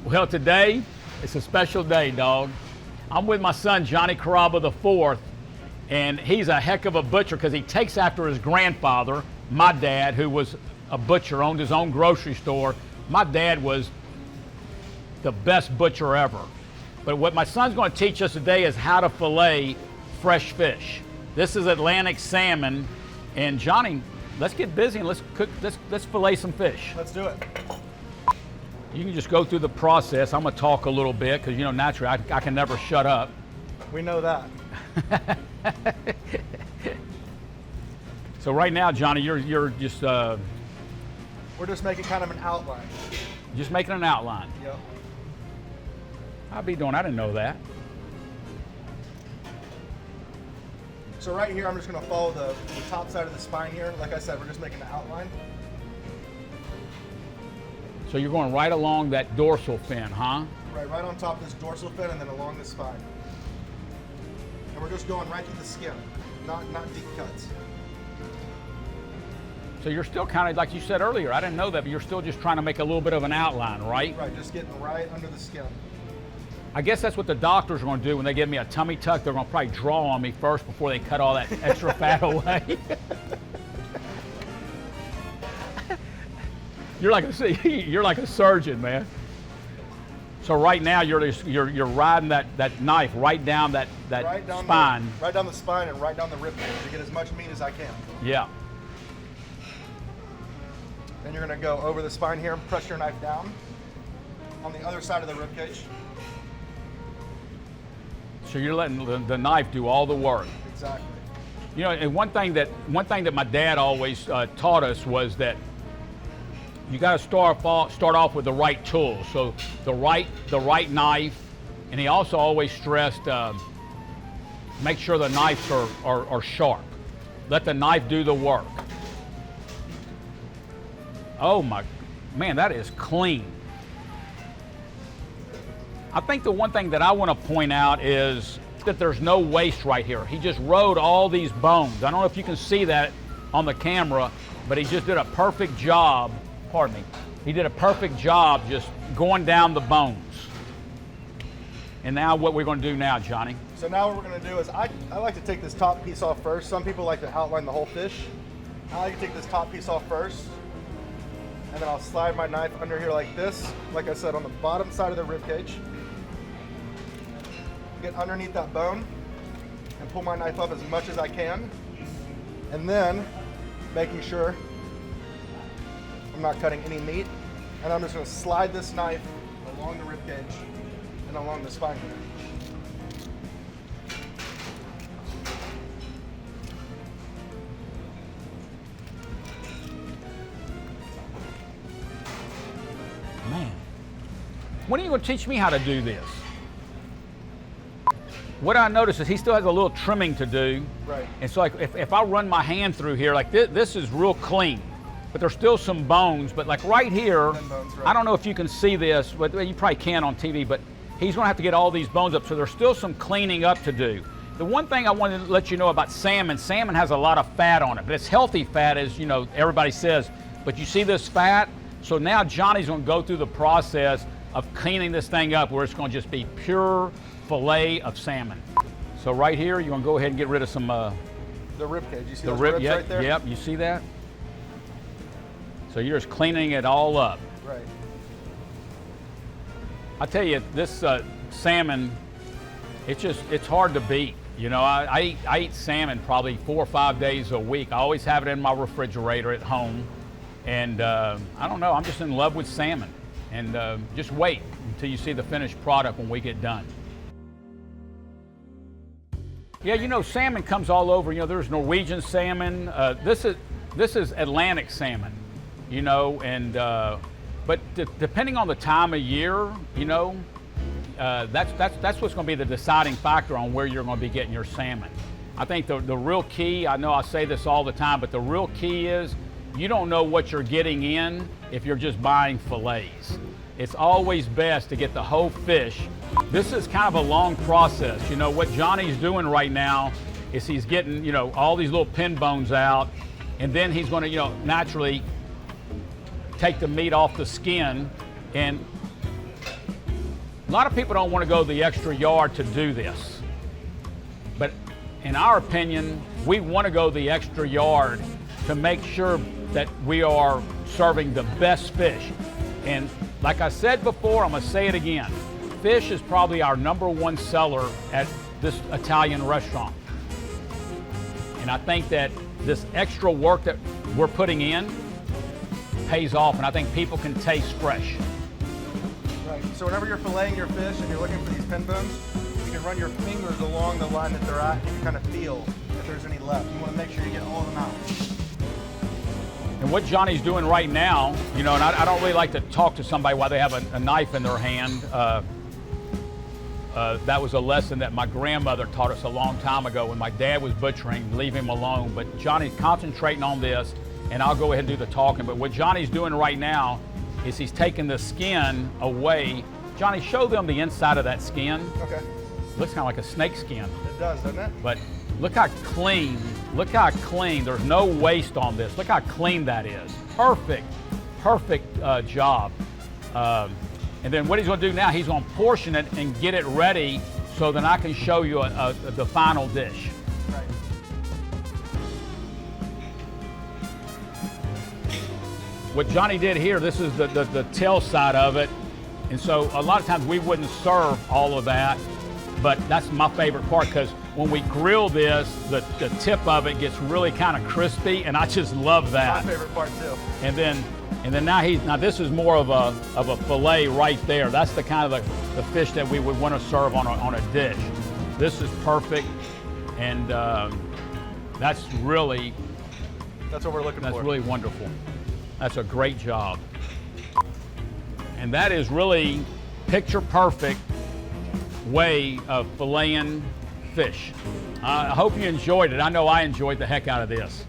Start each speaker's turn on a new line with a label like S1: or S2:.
S1: Well, today, it's a special day, dog. I'm with my son, Johnny Caraba IV, and he's a heck of a butcher because he takes after his grandfather, my dad, who was a butcher, owned his own grocery store. My dad was the best butcher ever. But what my son's going to teach us today is how to fillet fresh fish. This is Atlantic salmon, and Johnny, let's get busy and let's fillet some fish.
S2: Let's do it.
S1: You can just go through the process. I'm gonna talk a little bit because, you know, naturally I can never shut up.
S2: We know that.
S1: So right now, Johnny, you're just
S2: we're just making kind of an outline.
S1: just making an outline.
S2: Yep.
S1: I'll be doing. I didn't know that.
S2: So right here, I'm just going to follow the top side of the spine here. Like I said, we're just making an outline.
S1: So you're going right along that dorsal fin, huh?
S2: Right on top of this dorsal fin and then along the spine. And we're just going right through the skin, not deep cuts.
S1: So you're still kind of, like you said earlier, I didn't know that, but you're still just trying to make a little bit of an outline, right?
S2: Right, just getting right under the skin.
S1: I guess that's what the doctors are going to do when they give me a tummy tuck. They're going to probably draw on me first before they cut all that extra fat away. You're like a surgeon, man. So right now you're riding that knife right down that spine.
S2: Right down the spine and right down the rib cage to get as much meat as I can.
S1: Yeah.
S2: Then you're going to go over the spine here and press your knife down on the other side of the rib cage.
S1: So you're letting the knife do all the work.
S2: Exactly.
S1: You know, and one thing that my dad always taught us was that you got to start off with the right tools. So the right knife, and he also always stressed make sure the knives are sharp. Let the knife do the work. Oh my, man, that is clean. I think the one thing that I want to point out is that there's no waste right here. He just rode all these bones. I don't know if you can see that on the camera, but he just did a perfect job. Pardon me. He did a perfect job just going down the bones. And now what we're going to do now, Johnny?
S2: So now what we're going to do is I like to take this top piece off first. Some people like to outline the whole fish. I like to take this top piece off first. And then I'll slide my knife under here like this. Like I said, on the bottom side of the rib cage. Get underneath that bone and pull my knife up as much as I can. And then making sure I'm not cutting any meat. And I'm just going to slide this knife along the rib cage and along the spine here.
S1: Man, when are you going to teach me how to do this? What I notice is he still has a little trimming to do.
S2: Right.
S1: And so like if I run my hand through here, like this is real clean, but there's still some bones. But like right here,
S2: bones, right.
S1: I don't know if you can see this, but you probably can on TV, but he's gonna have to get all these bones up. So there's still some cleaning up to do. The one thing I wanted to let you know about salmon has a lot of fat on it, but it's healthy fat, as you know, everybody says. But you see this fat? So now Johnny's gonna go through the process of cleaning this thing up where it's gonna just be pure fillet of salmon. So right here, you're gonna go ahead and get rid of some
S2: the rib cage. You see
S1: the
S2: those
S1: rib,
S2: ribs
S1: yep,
S2: right there?
S1: Yep, you see that? So you're just cleaning it all up.
S2: Right.
S1: I tell you, this salmon, it's hard to beat. You know, I eat salmon probably 4 or 5 days a week. I always have it in my refrigerator at home. And I don't know, I'm just in love with salmon. And just wait until you see the finished product when we get done. Yeah, you know, salmon comes all over. You know, there's Norwegian salmon. This is Atlantic salmon, you know, and but depending on the time of year, you know, that's what's going to be the deciding factor on where you're going to be getting your salmon. I think the real key, I know I say this all the time, but the real key is you don't know what you're getting in if you're just buying fillets. It's always best to get the whole fish. This is kind of a long process. You know, what Johnny's doing right now is he's getting, you know, all these little pin bones out, and then he's going to, you know, naturally take the meat off the skin. And A lot of people don't want to go the extra yard to do this. But in our opinion, we want to go the extra yard to make sure that we are serving the best fish. And like I said before, I'm going to say it again. Fish is probably our #1 seller at this Italian restaurant. And I think that this extra work that we're putting in pays off, and I think people can taste fresh.
S2: Right. So whenever you're filleting your fish and you're looking for these pin bones, you can run your fingers along the line that they're at, and you can kind of feel if there's any left. You want to make sure you get all of them out.
S1: And what Johnny's doing right now, you know, and I don't really like to talk to somebody while they have a knife in their hand. That was a lesson that my grandmother taught us a long time ago when my dad was butchering, leave him alone. But Johnny's concentrating on this, and I'll go ahead and do the talking. But what Johnny's doing right now is he's taking the skin away. Johnny, show them the inside of that skin.
S2: Okay.
S1: Looks kind of like a snake skin.
S2: It does, doesn't it?
S1: But look how clean, there's no waste on this. Look how clean that is. Perfect job. And then what he's going to do now, he's going to portion it and get it ready so that I can show you the final dish.
S2: Right.
S1: What Johnny did here, this is the tail side of it. And so a lot of times we wouldn't serve all of that, but that's my favorite part because when we grill this, the tip of it gets really kind of crispy, and I just love that.
S2: My favorite part too.
S1: And then now this is more of a fillet right there. That's the kind of the fish that we would want to serve on a dish. This is perfect, and that's what we're looking for. That's really wonderful. That's a great job. And that is really picture perfect way of filleting fish. I hope you enjoyed it. I know I enjoyed the heck out of this.